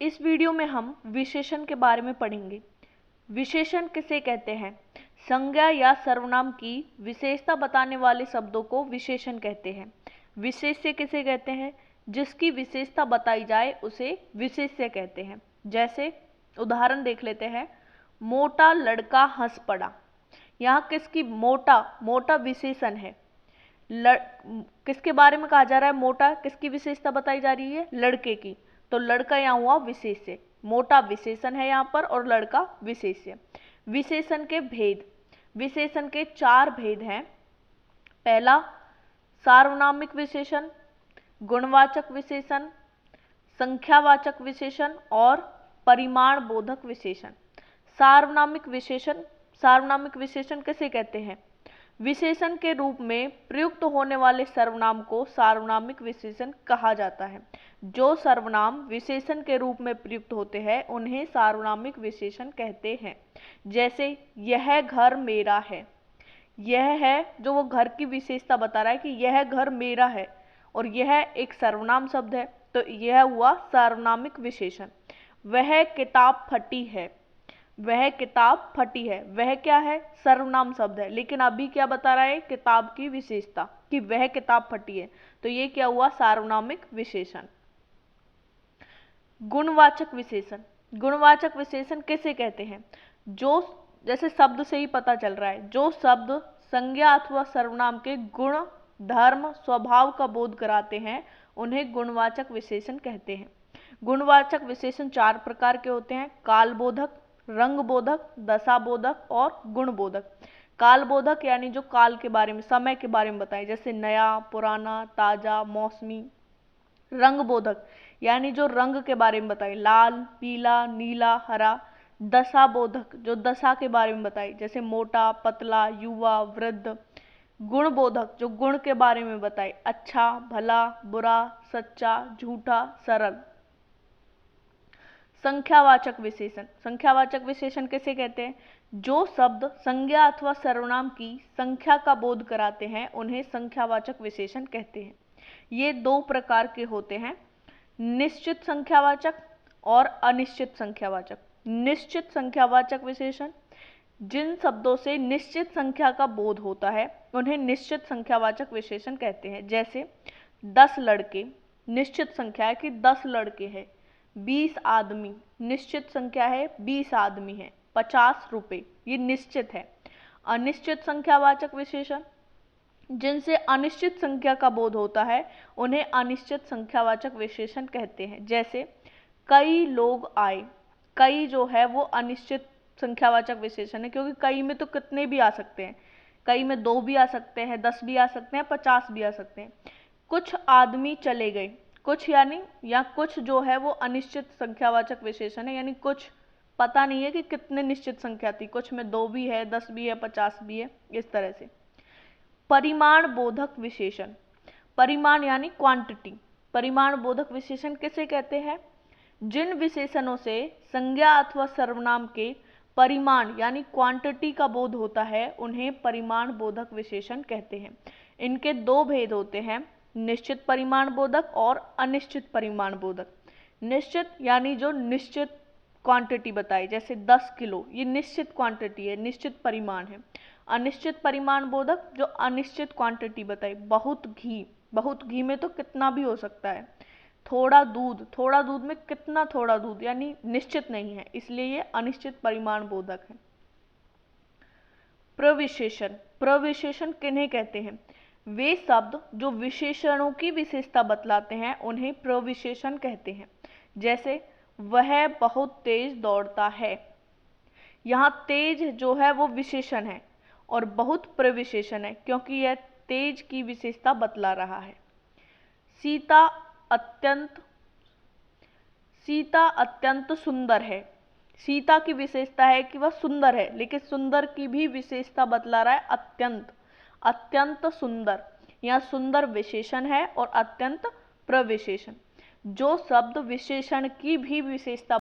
इस वीडियो में हम विशेषण के बारे में पढ़ेंगे। विशेषण किसे कहते हैं? संज्ञा या सर्वनाम की विशेषता बताने वाले शब्दों को विशेषण कहते हैं। विशेष्य किसे कहते हैं? जिसकी विशेषता बताई जाए उसे विशेष्य कहते हैं। जैसे उदाहरण देख लेते हैं, मोटा लड़का हंस पड़ा। यहाँ किसकी? मोटा विशेषण है। किसके बारे में कहा जा रहा है? मोटा। किसकी विशेषता बताई जा रही है? लड़के की। तो लड़का यहाँ हुआ विशेष्य, मोटा विशेषण है यहाँ पर और लड़का विशेष्य। विशेषण के भेद, विशेषण के 4 भेद हैं। पहला सार्वनामिक विशेषण, गुणवाचक विशेषण, संख्यावाचक विशेषण और परिमाण बोधक विशेषण। सार्वनामिक विशेषण किसे कहते हैं? विशेषण के रूप में प्रयुक्त होने वाले सर्वनाम को सार्वनामिक विशेषण कहा जाता है। जो सर्वनाम विशेषण के रूप में प्रयुक्त होते हैं उन्हें सार्वनामिक विशेषण कहते हैं। जैसे यह घर मेरा है। यह है जो वो घर की विशेषता बता रहा है कि यह घर मेरा है, और यह एक सर्वनाम शब्द है, तो यह हुआ सार्वनामिक विशेषण। वह किताब फटी है। वह किताब फटी है, वह क्या है? सर्वनाम शब्द है, लेकिन अभी क्या बता रहा है? किताब की विशेषता कि वह किताब फटी है, तो ये क्या हुआ? सार्वनामिक विशेषण। गुणवाचक विशेषण, गुणवाचक विशेषण किसे कहते हैं? जो, जैसे शब्द से ही पता चल रहा है, जो शब्द संज्ञा अथवा सर्वनाम के गुण, धर्म, स्वभाव का बोध कराते हैं उन्हें गुणवाचक विशेषण कहते हैं। गुणवाचक विशेषण 4 प्रकार के होते हैं: कालबोधक, रंगबोधक, दशाबोधक और गुणबोधक। कालबोधक यानी जो काल के बारे में, समय के बारे में बताए, जैसे नया, पुराना, ताजा, मौसमी। रंगबोधक यानी जो रंग के बारे में बताए, लाल, पीला, नीला, हरा। दशाबोधक जो दशा के बारे में बताए, जैसे मोटा, पतला, युवा, वृद्ध। गुणबोधक जो गुण के बारे में बताए, अच्छा, भला, बुरा, सच्चा, झूठा, सरल। संख्यावाचक विशेषण, संख्यावाचक विशेषण किसे कहते हैं? जो शब्द संज्ञा अथवा सर्वनाम की संख्या का बोध कराते हैं उन्हें संख्यावाचक विशेषण कहते हैं। ये 2 प्रकार के होते हैं: निश्चित संख्यावाचक और अनिश्चित संख्यावाचक। निश्चित संख्यावाचक विशेषण, जिन शब्दों से निश्चित संख्या का बोध होता है उन्हें निश्चित संख्यावाचक विशेषण कहते हैं। जैसे 10 लड़के, निश्चित संख्या है कि 10 लड़के हैं। 20 आदमी, निश्चित संख्या है, 20 आदमी है। 50 रुपए, ये निश्चित है। अनिश्चित संख्यावाचक विशेषण, जिनसे अनिश्चित संख्या का बोध होता है उन्हें अनिश्चित संख्यावाचक विशेषण कहते हैं। जैसे कई लोग आए। कई जो है वो अनिश्चित संख्यावाचक विशेषण है, क्योंकि कई में तो कितने भी आ सकते हैं। कई में 2 भी आ सकते हैं, 10 भी आ सकते हैं, 50 भी आ सकते हैं। कुछ आदमी चले गए। कुछ यानी, या कुछ जो है वो अनिश्चित संख्यावाचक विशेषण है, यानी कुछ पता नहीं है कि कितने निश्चित संख्या थी, कुछ में 2 भी है, 10 भी है, 50 भी है, इस तरह से। परिमाण बोधक विशेषण, परिमाण यानी क्वांटिटी। परिमाण बोधक विशेषण किसे कहते हैं? जिन विशेषणों से संज्ञा अथवा सर्वनाम के परिमाण यानी क्वांटिटी का बोध होता है उन्हें परिमाण बोधक विशेषण कहते हैं। इनके 2 भेद होते हैं: निश्चित परिमाण बोधक और अनिश्चित परिमाण बोधक। निश्चित यानी जो निश्चित क्वांटिटी बताई, जैसे 10 किलो, ये निश्चित क्वांटिटी है, निश्चित परिमाण है। अनिश्चित परिमाण बोधक जो अनिश्चित क्वांटिटी बताई, बहुत घी, बहुत घी में तो कितना भी हो सकता है। थोड़ा दूध, थोड़ा दूध में कितना थोड़ा दूध, यानी निश्चित नहीं है, इसलिए ये अनिश्चित परिमाण बोधक है। प्रविशेषण, प्रविशेषण किन्हें कहते हैं? वे शब्द जो विशेषणों की विशेषता बतलाते हैं उन्हें प्रविशेषण कहते हैं। जैसे वह बहुत तेज दौड़ता है। यहाँ तेज जो है वो विशेषण है और बहुत प्रविशेषण है, क्योंकि यह तेज की विशेषता बतला रहा है। सीता अत्यंत सुंदर है। सीता की विशेषता है कि वह सुंदर है, लेकिन सुंदर की भी विशेषता बतला रहा है अत्यंत, अत्यंत सुंदर। यहाँ सुंदर विशेषण है और अत्यंत प्रविशेषण। जो शब्द विशेषण की भी विशेषता